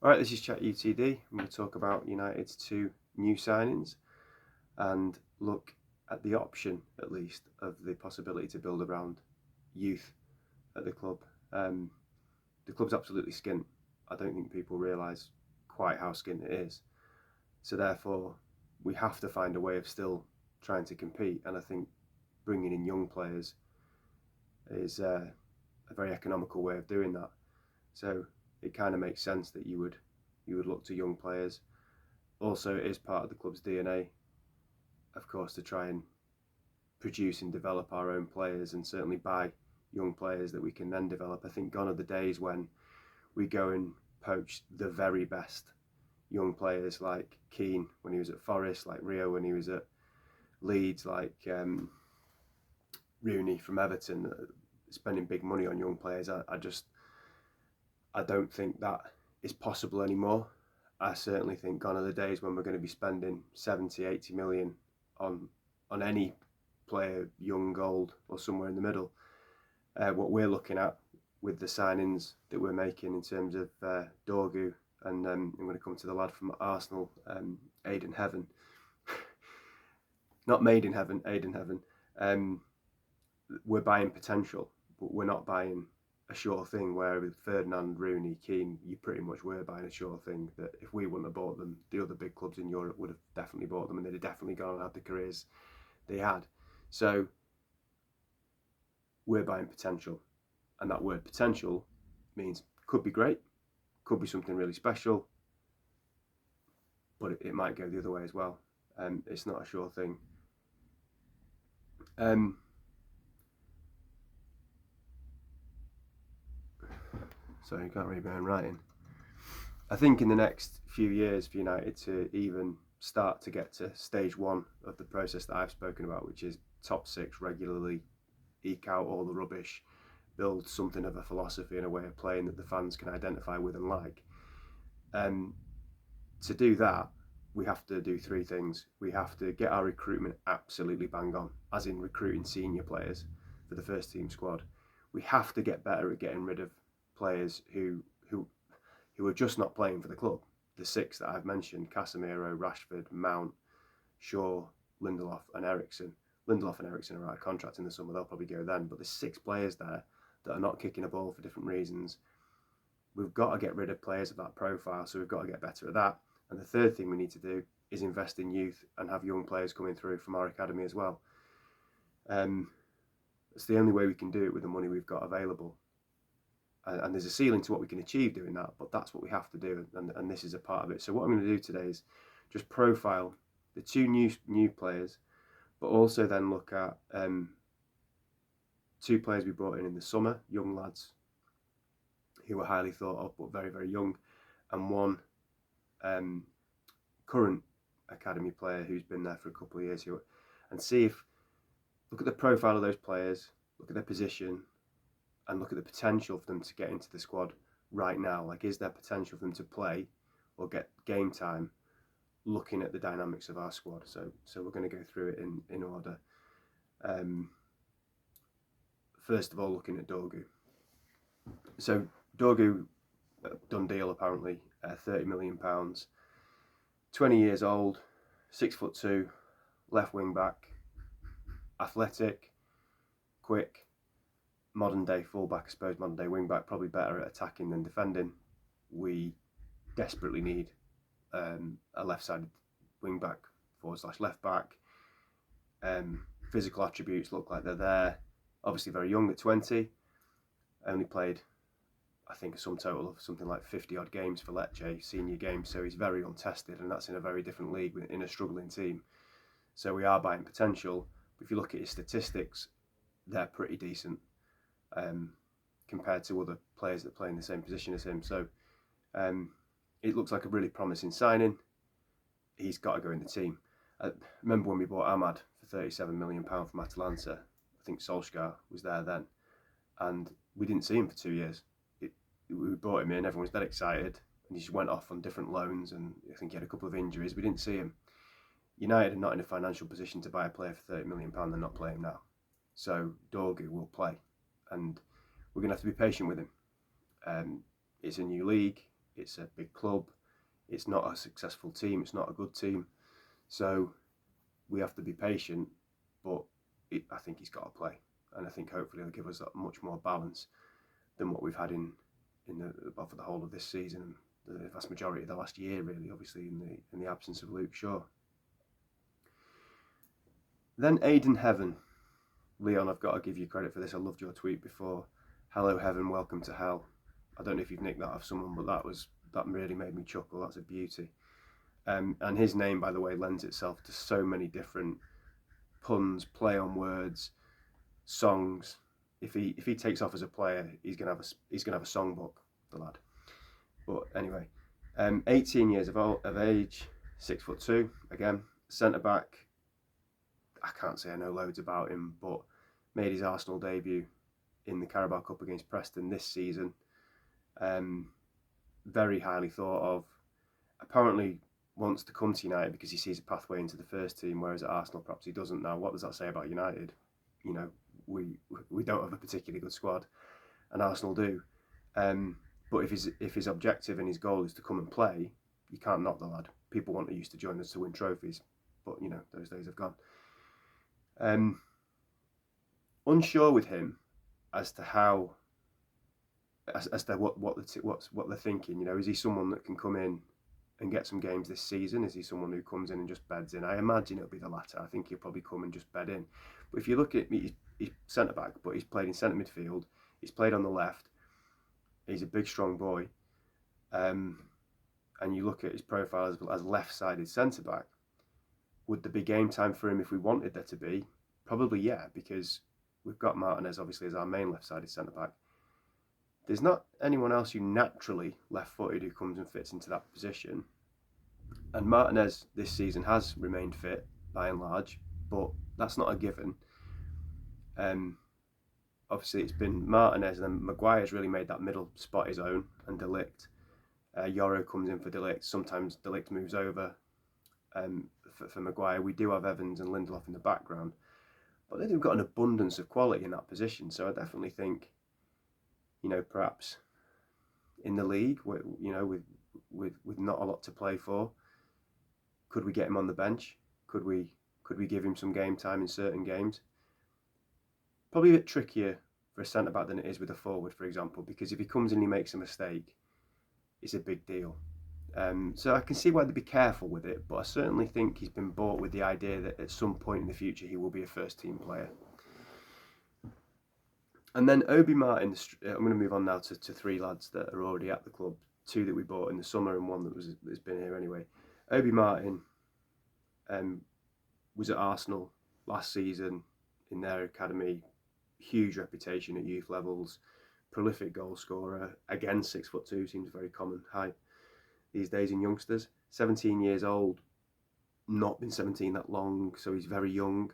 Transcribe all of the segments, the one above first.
Alright, this is Chat UTD. I'm going to talk about United's two new signings and look at the option, at least, of the possibility to build around youth at the club. The club's absolutely skint. I don't think people realise quite how skint it is. So therefore, we have to find a way of still trying to compete, and I think bringing in young players is a very economical way of doing that. So it kind of makes sense that you would look to young players. Also, it is part of the club's DNA, of course, to try and produce and develop our own players, and certainly buy young players that we can then develop. I think gone are the days when we go and poach the very best young players, like Keane when he was at Forest, like Rio when he was at Leeds, like Rooney from Everton, spending big money on young players. I don't think that is possible anymore. I certainly think gone are the days when we're going to be spending 70, 80 million on any player, young, old, or somewhere in the middle. What we're looking at with the signings that we're making in terms of Dorgu, and I'm going to come to the lad from Arsenal, Aiden Heaven. Not Made in Heaven, Aiden Heaven. We're buying potential, but we're not buying a sure thing, where with Ferdinand, Rooney, Keane, you pretty much were buying a sure thing that if we wouldn't have bought them, the other big clubs in Europe would have definitely bought them, and they'd have definitely gone and had the careers they had. So we're buying potential, and that word potential means could be great, could be something really special, but it might go the other way as well. It's not a sure thing. So you can't read my own writing. I think in the next few years for United to even start to get to stage one of the process that I've spoken about, which is top six regularly, eke out all the rubbish, build something of a philosophy and a way of playing that the fans can identify with and like. To do that, we have to do three things. We have to get our recruitment absolutely bang on, as in recruiting senior players for the first team squad. We have to get better at getting rid of players who are just not playing for the club. The six that I've mentioned: Casemiro, Rashford, Mount, Shaw, Lindelof, and Eriksen. Lindelof and Eriksen are out of contract in the summer. They'll probably go then. But there's 6 players there that are not kicking a ball for different reasons. We've got to get rid of players of that profile, so we've got to get better at that. And the third thing we need to do is invest in youth and have young players coming through from our academy as well. It's the only way we can do it with the money we've got available. And there's a ceiling to what we can achieve doing that, but that's what we have to do, and this is a part of it. So what I'm going to do today is just profile the 2 new players, but also then look at 2 players we brought in the summer, young lads who were highly thought of but very, very young, and 1 current academy player who's been there for a couple of years, and look at the profile of those players, look at their position, and look at the potential for them to get into the squad right now. Like, is there potential for them to play or get game time, looking at the dynamics of our squad? So we're going to go through it in order. First of all, looking at Dorgu. So Dorgu, done deal apparently, £30 million, 20 years old, 6'2", left wing back, athletic, quick, modern day fullback, I suppose, modern day wing back, probably better at attacking than defending. We desperately need a left-sided wing back, /left back. Physical attributes look like they're there. Obviously very young at 20, only played, I think, a sum total of something like 50 odd games for Lecce, senior games, so he's very untested, and that's in a very different league in a struggling team. So we are buying potential, but if you look at his statistics, they're pretty decent compared to other players that play in the same position as him. So it looks like a really promising signing. He's got to go in the team. Remember when we bought Ahmad for £37 million from Atalanta? I think Solskjaer was there then, and we didn't see him for 2 years. We brought him in, everyone was dead excited, and he just went off on different loans, and I think he had a couple of injuries. We didn't see him. United are not in a financial position to buy a player for £30 million. They're not playing now. So Dorgu will play, and we're going to have to be patient with him. It's a new league. It's a big club. It's not a successful team. It's not a good team. So we have to be patient, but I think he's got to play, and I think hopefully he'll give us that much more balance than what we've had for the whole of this season, and the vast majority of the last year, really. Obviously, in the absence of Luke Shaw. Then Aidan Heaven. Leon, I've got to give you credit for this. I loved your tweet before. Hello Heaven, welcome to hell. I don't know if you've nicked that off someone, but that really made me chuckle. That's a beauty. And his name, by the way, lends itself to so many different puns, play on words, songs. If he takes off as a player, he's gonna have a songbook, the lad. But anyway, 18 years of age, 6'2", again, centre back. I can't say I know loads about him, but made his Arsenal debut in the Carabao Cup against Preston this season. Very highly thought of. Apparently wants to come to United because he sees a pathway into the first team, whereas at Arsenal perhaps he doesn't. Now, what does that say about United? You know, we don't have a particularly good squad, and Arsenal do. But if his objective and his goal is to come and play, you can't knock the lad. People want to used to join us to win trophies, but you know those days have gone. Unsure with him as to how, as to what they're thinking. You know, is he someone that can come in and get some games this season? Is he someone who comes in and just beds in? I imagine it'll be the latter. I think he'll probably come and just bed in. But if you look at me, he's centre back, but he's played in centre midfield. He's played on the left. He's a big, strong boy. And you look at his profile as left-sided centre back. Would there be game time for him if we wanted there to be? Probably, yeah, because we've got Martinez obviously as our main left-sided centre back. There's not anyone else who naturally left-footed who comes and fits into that position. And Martinez this season has remained fit by and large, but that's not a given. Obviously, it's been Martinez, and then Maguire's really made that middle spot his own, and De Ligt. Yoro comes in for De Ligt. Sometimes De Ligt moves over for Maguire. We do have Evans and Lindelof in the background, but they've got an abundance of quality in that position. So I definitely think, you know, perhaps in the league, with not a lot to play for, could we get him on the bench? Could we give him some game time in certain games? Probably a bit trickier for a centre back than it is with a forward, for example, because if he comes in and he makes a mistake, it's a big deal. So I can see why they'd be careful with it, but I certainly think he's been bought with the idea that at some point in the future he will be a first team player. And then Obi Martin, I'm going to move on now to three lads that are already at the club, two that we bought in the summer and one that's been here anyway. Obi Martin was at Arsenal last season in their academy, huge reputation at youth levels, prolific goal scorer, again 6'2", seems very common height these days in youngsters. 17 years old, not been 17 that long, so he's very young.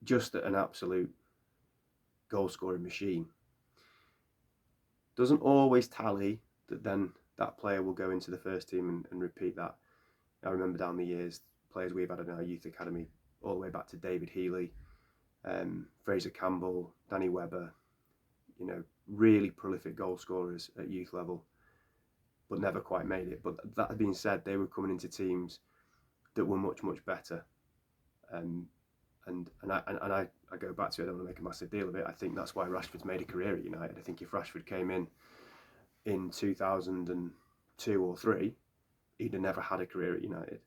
Just an absolute goal scoring machine. Doesn't always tally that then that player will go into the first team and repeat that. I remember down the years, players we've had in our youth academy, all the way back to David Healy, Fraser Campbell, Danny Webber, you know, really prolific goal scorers at youth level, but never quite made it. But that being said, they were coming into teams that were much, much better. And I go back to it, I don't want to make a massive deal of it. I think that's why Rashford's made a career at United. I think if Rashford came in 2002 or 3, he'd have never had a career at United.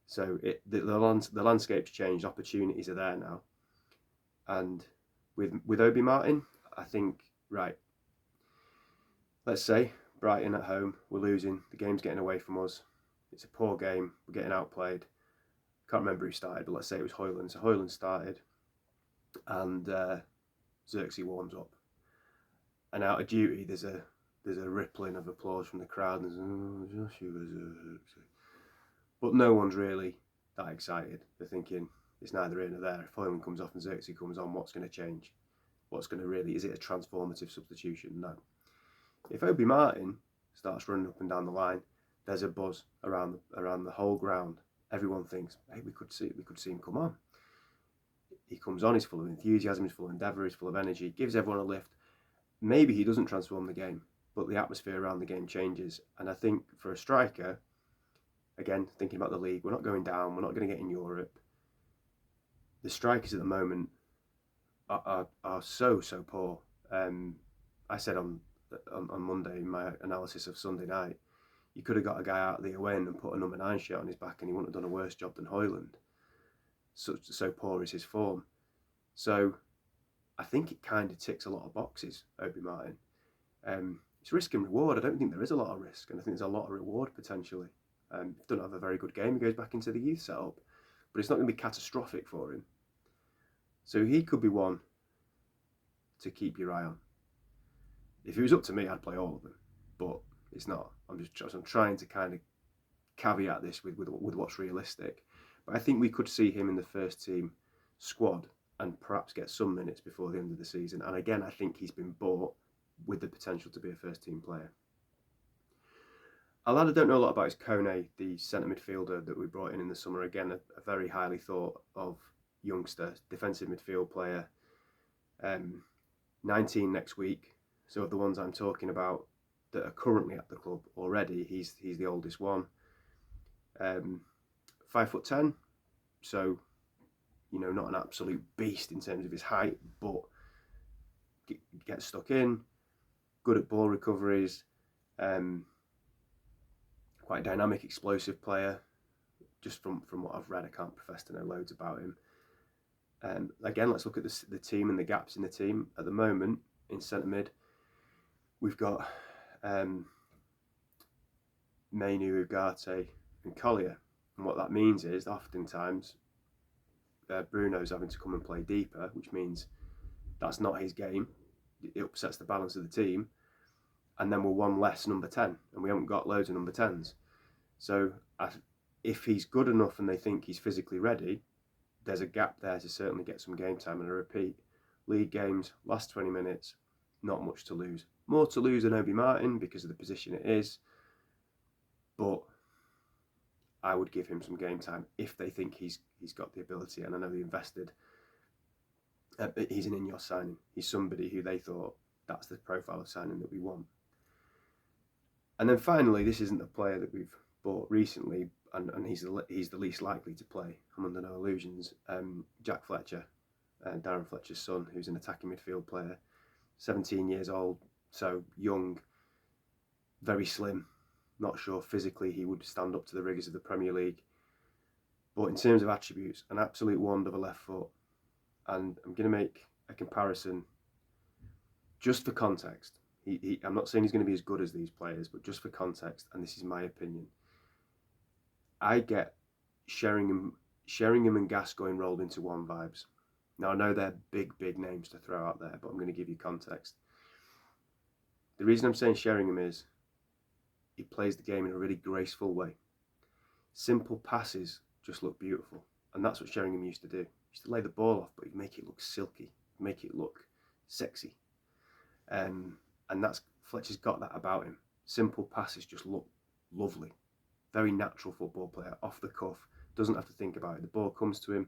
So the landscape's changed, opportunities are there now. And with Obi Martin, I think, right, let's say Brighton at home, we're losing, the game's getting away from us, it's a poor game, we're getting outplayed. Can't remember who started, but let's say it was Højlund. So Højlund started, and Xerxes warms up. And out of duty, there's a rippling of applause from the crowd. And there's, oh, Joshua Xerxes. But no one's really that excited. They're thinking it's neither here nor there. If Højlund comes off and Xerxes comes on, what's going to change? What's going to really, is it a transformative substitution? No. If Obi Martin starts running up and down the line, there's a buzz around the whole ground. Everyone thinks, hey, we could see him come on. He comes on, he's full of enthusiasm, he's full of endeavour, he's full of energy, gives everyone a lift. maybe he doesn't transform the game, but the atmosphere around the game changes. And I think for a striker, again, thinking about the league, we're not going down, we're not going to get in Europe. The strikers at the moment are so poor. I said on Monday in my analysis of Sunday night, you could have got a guy out of the away end and put a number 9 shirt on his back, and he wouldn't have done a worse job than Højlund. So poor is his form. So I think it kind of ticks a lot of boxes, Obi Martin. It's risk and reward. I don't think there is a lot of risk, and I think there's a lot of reward potentially. If he doesn't have a very good game, he goes back into the youth setup, but it's not going to be catastrophic for him. So he could be one to keep your eye on. If it was up to me, I'd play all of them, but it's not. I'm trying to kind of caveat this with what's realistic. But I think we could see him in the first team squad and perhaps get some minutes before the end of the season. And again, I think he's been bought with the potential to be a first team player. A lad I don't know a lot about is Kone, the centre midfielder that we brought in the summer. Again, a very highly thought of youngster, defensive midfield player. 19 next week. So of the ones I'm talking about that are currently at the club already, he's the oldest one. 5'10", so not an absolute beast in terms of his height, but gets stuck in, good at ball recoveries, quite a dynamic, explosive player. Just from what I've read, I can't profess to know loads about him. Again, let's look at the team and the gaps in the team at the moment in centre mid. We've got Mainu, Ugarte and Collier. And what that means is oftentimes Bruno's having to come and play deeper, which means that's not his game. It upsets the balance of the team. And then we're one less number 10, and we haven't got loads of number 10s. So if he's good enough and they think he's physically ready, there's a gap there to certainly get some game time. And I repeat, league games, last 20 minutes, not much to lose. More to lose than Obi Martin because of the position it is, but I would give him some game time if they think he's got the ability. And I know they invested. He's an Ineos signing. He's somebody who they thought that's the profile of signing that we want. And then finally, this isn't a player that we've bought recently, and he's the least likely to play. I'm under no illusions. Jack Fletcher, Darren Fletcher's son, who's an attacking midfield player, 17 years old, so young, very slim. Not sure physically he would stand up to the rigours of the Premier League. But in terms of attributes, an absolute wand of a left foot. And I'm going to make a comparison just for context. I'm not saying he's going to be as good as these players, but just for context, and this is my opinion. I get Sheringham and Gascoigne rolled into one vibes. Now, I know they're big names to throw out there, but I'm going to give you context. The reason I'm saying Sheringham is he plays the game in a really graceful way. Simple passes just look beautiful, and that's what Sheringham used to do. He used to lay the ball off, but he'd make it look silky, make it look sexy. And Fletcher's got that about him. Simple passes just look lovely. Very natural football player, off the cuff, doesn't have to think about it. The ball comes to him,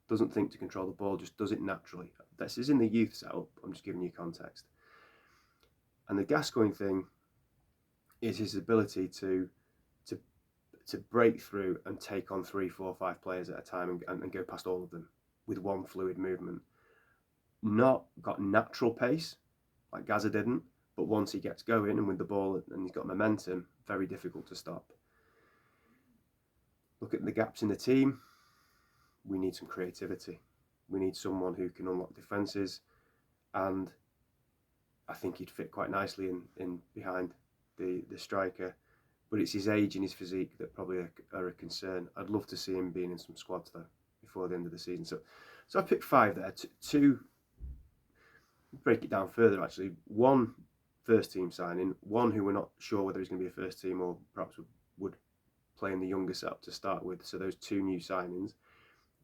doesn't think to control the ball, just does it naturally. This is in the youth setup, I'm just giving you context. And the Gascoigne thing is his ability to break through and take on 3, 4, 5 players at a time and go past all of them with one fluid movement. Not got natural pace, like Gaza didn't, but once he gets going and with the ball and he's got momentum, very difficult to stop. Look at the gaps in the team. We need some creativity. We need someone who can unlock defences, and I think he'd fit quite nicely in behind the striker. But it's his age and his physique that probably are a concern. I'd love to see him being in some squads though before the end of the season. So I picked 5 there. Two, break it down further actually. 1 first team signing, 1 who we're not sure whether he's going to be a first team or perhaps would play in the younger setup to start with. So those 2 new signings.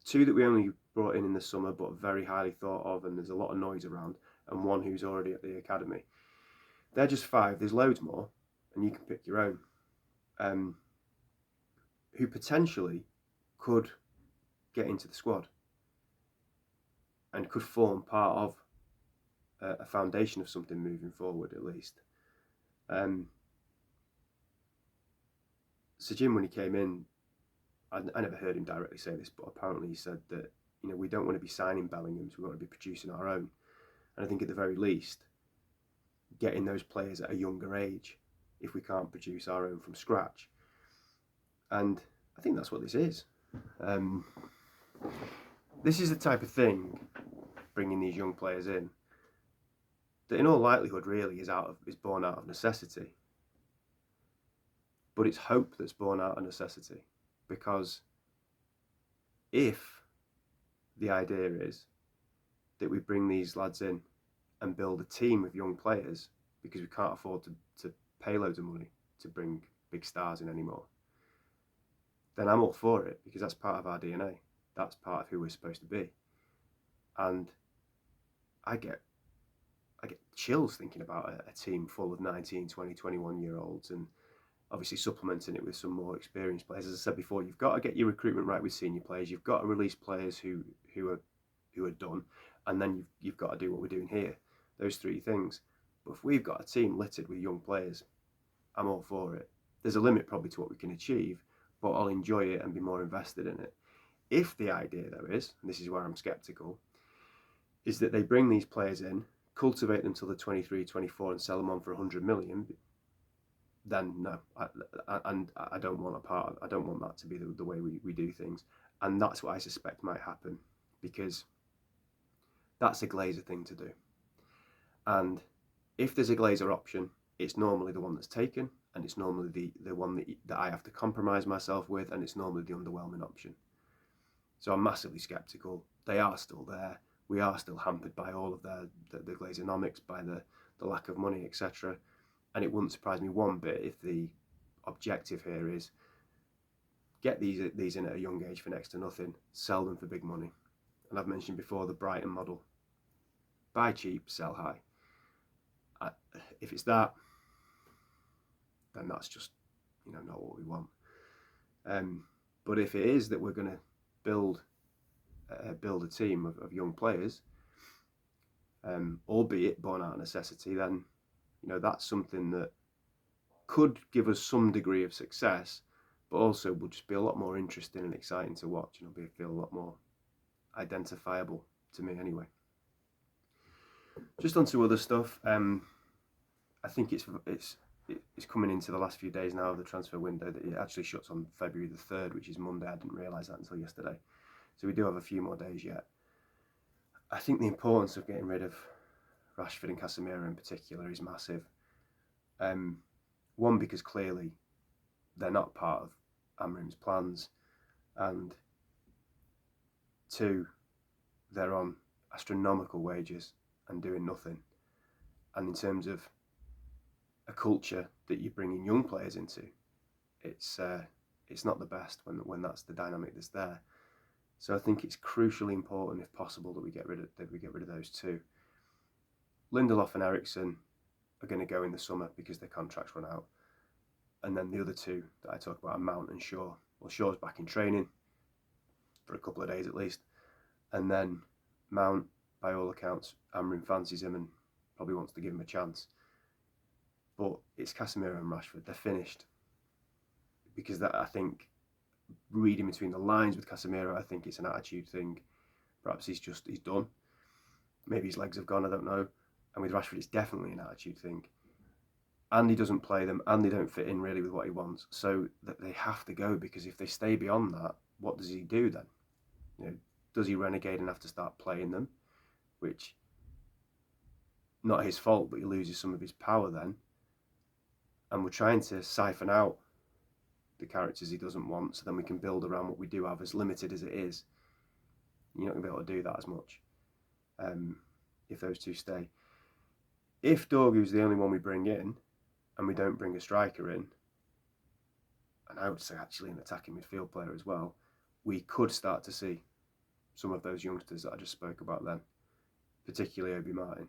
2 that we only brought in the summer but very highly thought of, and there's a lot of noise around, and 1 who's already at the academy. They're just 5. There's loads more, and you can pick your own. Who potentially could get into the squad and could form part of a foundation of something moving forward at least. So Jim, when he came in, I never heard him directly say this, but apparently he said that, you know, we don't want to be signing Bellinghams, we want to be producing our own. And I think at the very least, getting those players at a younger age, if we can't produce our own from scratch. And I think that's what this is. This is the type of thing, bringing these young players in, that in all likelihood really is born out of necessity. But it's hope that's born out of necessity, because if the idea is that we bring these lads in and build a team of young players because we can't afford to pay loads of money to bring big stars in anymore, then I'm all for it, because that's part of our DNA. That's part of who we're supposed to be. And I get chills thinking about a team full of 19, 20, 21-year-olds, and obviously supplementing it with some more experienced players. As I said before, you've got to get your recruitment right with senior players. You've got to release players who are done, and then you've got to do what we're doing here. Those three things. But if we've got a team littered with young players, I'm all for it. There's a limit probably to what we can achieve, but I'll enjoy it and be more invested in it. If the idea, though, is, and this is where I'm sceptical, is that they bring these players in, cultivate them till they're 23, 24 and sell them on for 100 million, then no. I don't want I don't want that to be the way we do things. And that's what I suspect might happen, because that's a Glazer thing to do. And if there's a Glazer option, it's normally the one that's taken, and it's normally the one that I have to compromise myself with, and it's normally the underwhelming option. So I'm massively sceptical. They are still there. We are still hampered by all of the Glazeronomics, by the lack of money, etc. And it wouldn't surprise me one bit if the objective here is get these in at a young age for next to nothing, sell them for big money. And I've mentioned before the Brighton model. Buy cheap, sell high. If it's that, then that's just, not what we want. But if it is that we're going to build a team of young players, albeit born out of necessity, then that's something that could give us some degree of success, but also would just be a lot more interesting and exciting to watch. Feel a lot more identifiable to me anyway. Just onto other stuff. I think it's coming into the last few days now of the transfer window that it actually shuts on February the 3rd, which is Monday. I didn't realise that until yesterday. So we do have a few more days yet. I think the importance of getting rid of Rashford and Casemiro in particular is massive. One, because clearly they're not part of Amrim's plans, and two, they're on astronomical wages and doing nothing. And in terms of a culture that you're bringing young players into, it's not the best when that's the dynamic that's there. So I think it's crucially important, if possible, that we get rid of those two. Lindelof and Eriksen are going to go in the summer because their contracts run out, and then the other two that I talk about are Mount and Shaw. Well, Shaw's back in training for a couple of days at least, and then Mount, by all accounts, Amrim fancies him and probably wants to give him a chance. But it's Casemiro and Rashford. They're finished, because that, I think, reading between the lines with Casemiro, I think it's an attitude thing. Perhaps he's done. Maybe his legs have gone, I don't know. And with Rashford, it's definitely an attitude thing. And he doesn't play them, and they don't fit in really with what he wants. So that they have to go, because if they stay beyond that, what does he do then? Does he renegade and have to start playing them? Which, not his fault, but he loses some of his power then. And we're trying to siphon out the characters he doesn't want, so then we can build around what we do have, as limited as it is. You're not going to be able to do that as much if those two stay. If Dorgu's the only one we bring in, and we don't bring a striker in, and I would say actually an attacking midfield player as well, we could start to see some of those youngsters that I just spoke about then, particularly Obi Martin,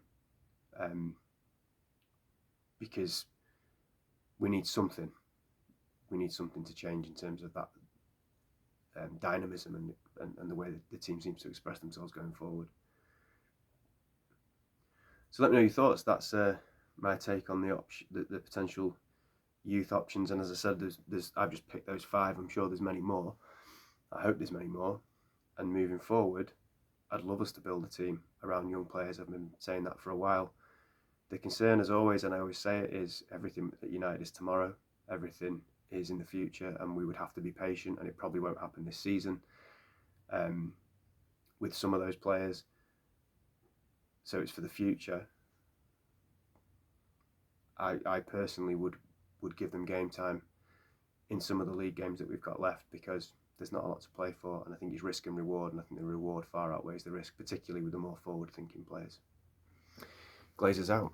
because we need something. We need something to change in terms of that dynamism and the way that the team seems to express themselves going forward. So let me know your thoughts. That's my take on the potential youth options. And as I said, I've just picked those 5. I'm sure there's many more. I hope there's many more. And moving forward, I'd love us to build a team around young players. I've been saying that for a while. The concern, as always, and I always say it, is everything at United is tomorrow. Everything is in the future, and we would have to be patient, and it probably won't happen this season with some of those players. So it's for the future. I personally would give them game time in some of the league games that we've got left, because there's not a lot to play for, and I think it's risk and reward, and I think the reward far outweighs the risk, particularly with the more forward-thinking players. Glazers out.